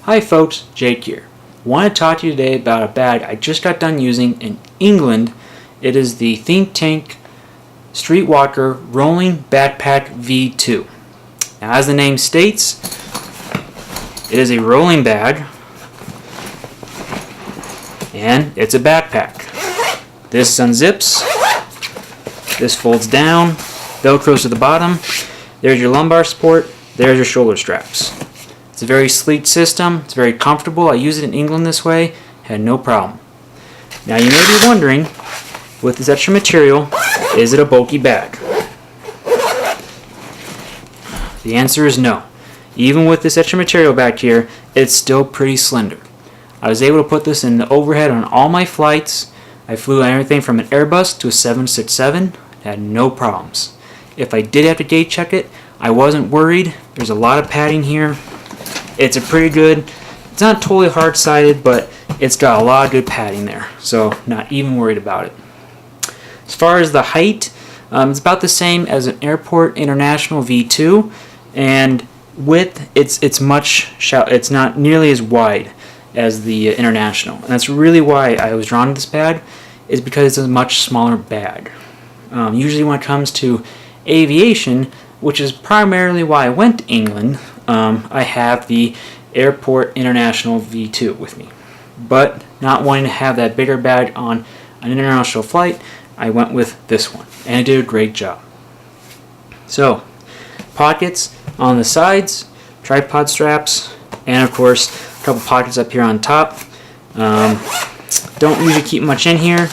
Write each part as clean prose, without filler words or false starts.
Hi folks, Jake here. I want to talk to you today about a bag I just got done using in England. It is the thinkTank Streetwalker Rolling Backpack V2. Now, as the name states, it is a rolling bag and it's a backpack. This unzips, this folds down, velcros to the bottom. There's your lumbar support, there's your shoulder straps. It's a very sleek system, it's very comfortable. I use it in England this way, had no problem. Now you may be wondering, with this extra material, is it a bulky bag? The answer is no. Even with this extra material back here, it's still pretty slender. I was able to put this in the overhead on all my flights. I flew on everything from an Airbus to a 767, had no problems. If I did have to gauge check it, I wasn't worried. There's a lot of padding here. It's a pretty good, it's not totally hard-sided, but it's got a lot of good padding there, so not even worried about it. As far as the height, it's about the same as an Airport International V2, and width, it's not nearly as wide as the International, and that's really why I was drawn to this bag, is because it's a much smaller bag. Usually when it comes to aviation, which is primarily why I went to England, I have the Airport International V2 with me. But not wanting to have that bigger bag on an international flight, I went with this one, and it did a great job. So, pockets on the sides, tripod straps, and of course, a couple pockets up here on top. Don't usually keep much in here.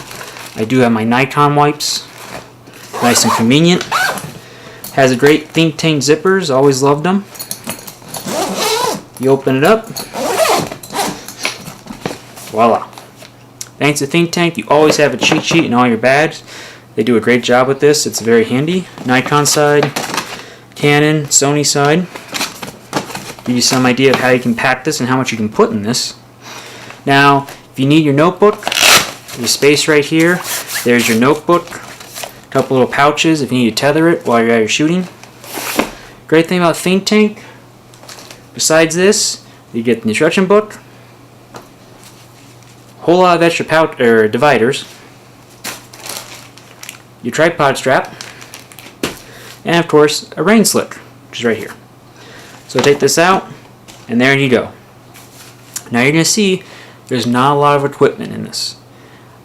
I do have my Nikon wipes, nice and convenient. Has a great thinkTank zippers, always loved them. You open it up, voila. Thanks to thinkTank, you always have a cheat sheet in all your bags. They do a great job with this, it's very handy. Nikon side, Canon, Sony side. Give you some idea of how you can pack this and how much you can put in this. Now, if you need your notebook, there's space right here. There's your notebook. A couple little pouches if you need to tether it while you're out here shooting. Great thing about thinkTank, besides this, you get the instruction book, a whole lot of extra pouch dividers, your tripod strap, and of course a rain slick, which is right here. So take this out, and there you go. Now you're going to see there's not a lot of equipment in this.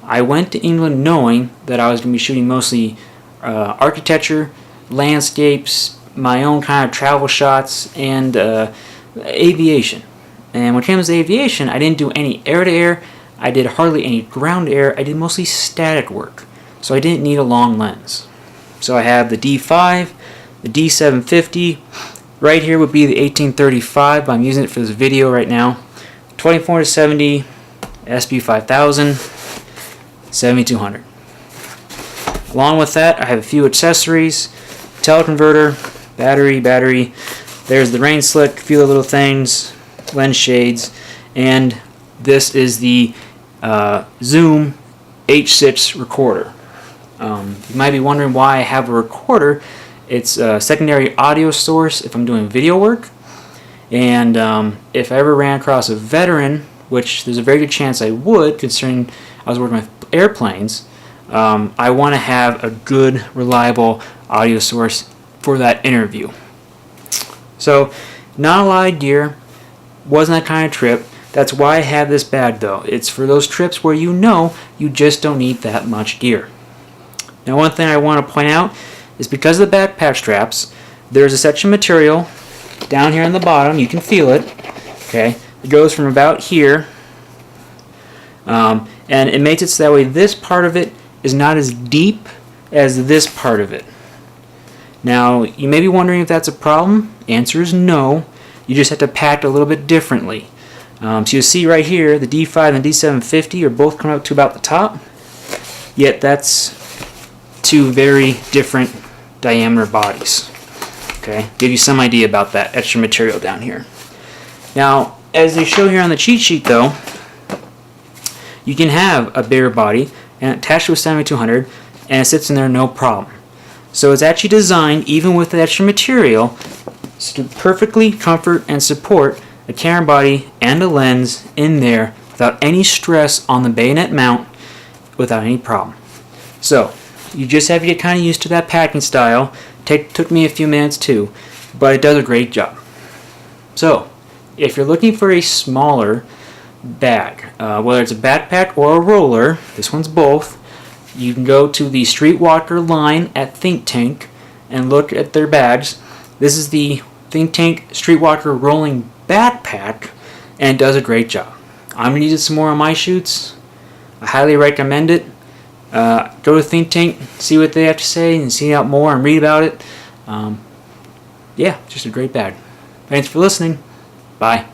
I went to England knowing that I was going to be shooting mostly architecture, landscapes, my own kind of travel shots, and aviation. And when it comes to aviation, I didn't do any air-to-air, I did hardly any ground-air, I did mostly static work. So I didn't need a long lens. So I have the D5, the D750, right here would be the 1835, but I'm using it for this video right now. 24-70, SB5000, 7200. Along with that, I have a few accessories, teleconverter, battery, there's the rain slick, a few little things, lens shades, and this is the Zoom H6 recorder. You might be wondering why I have a recorder. It's a secondary audio source if I'm doing video work, and if I ever ran across a veteran, which there's a very good chance I would, considering I was working with airplanes, I want to have a good, reliable audio source for that interview. So, not a lot of gear, wasn't that kind of trip. That's why I have this bag though. It's for those trips where you know you just don't need that much gear. Now one thing I want to point out is because of the backpack straps, there's a section of material down here on the bottom, you can feel it, okay? It goes from about here, and it makes it so that way this part of it is not as deep as this part of it. Now, you may be wondering if that's a problem. Answer is no. You just have to pack it a little bit differently. So you'll see right here, the D5 and D750 are both coming up to about the top, yet that's two very different diameter bodies. Okay, give you some idea about that extra material down here. Now, as they show here on the cheat sheet though, you can have a bigger body and attached to a 7200 and it sits in there no problem. So it's actually designed, even with the extra material, to perfectly comfort and support a camera body and a lens in there without any stress on the bayonet mount, without any problem. So you just have to get kind of used to that packing style. Took me a few minutes too, but it does a great job. So if you're looking for a smaller bag, whether it's a backpack or a roller, this one's both, you can go to the Streetwalker line at thinkTank and look at their bags. This is the thinkTank Streetwalker rolling backpack, and it does a great job. I'm going to use it some more on my shoots. I highly recommend it. Go to thinkTank, see what they have to say, and see out more and read about it. Yeah, just a great bag. Thanks for listening. Bye.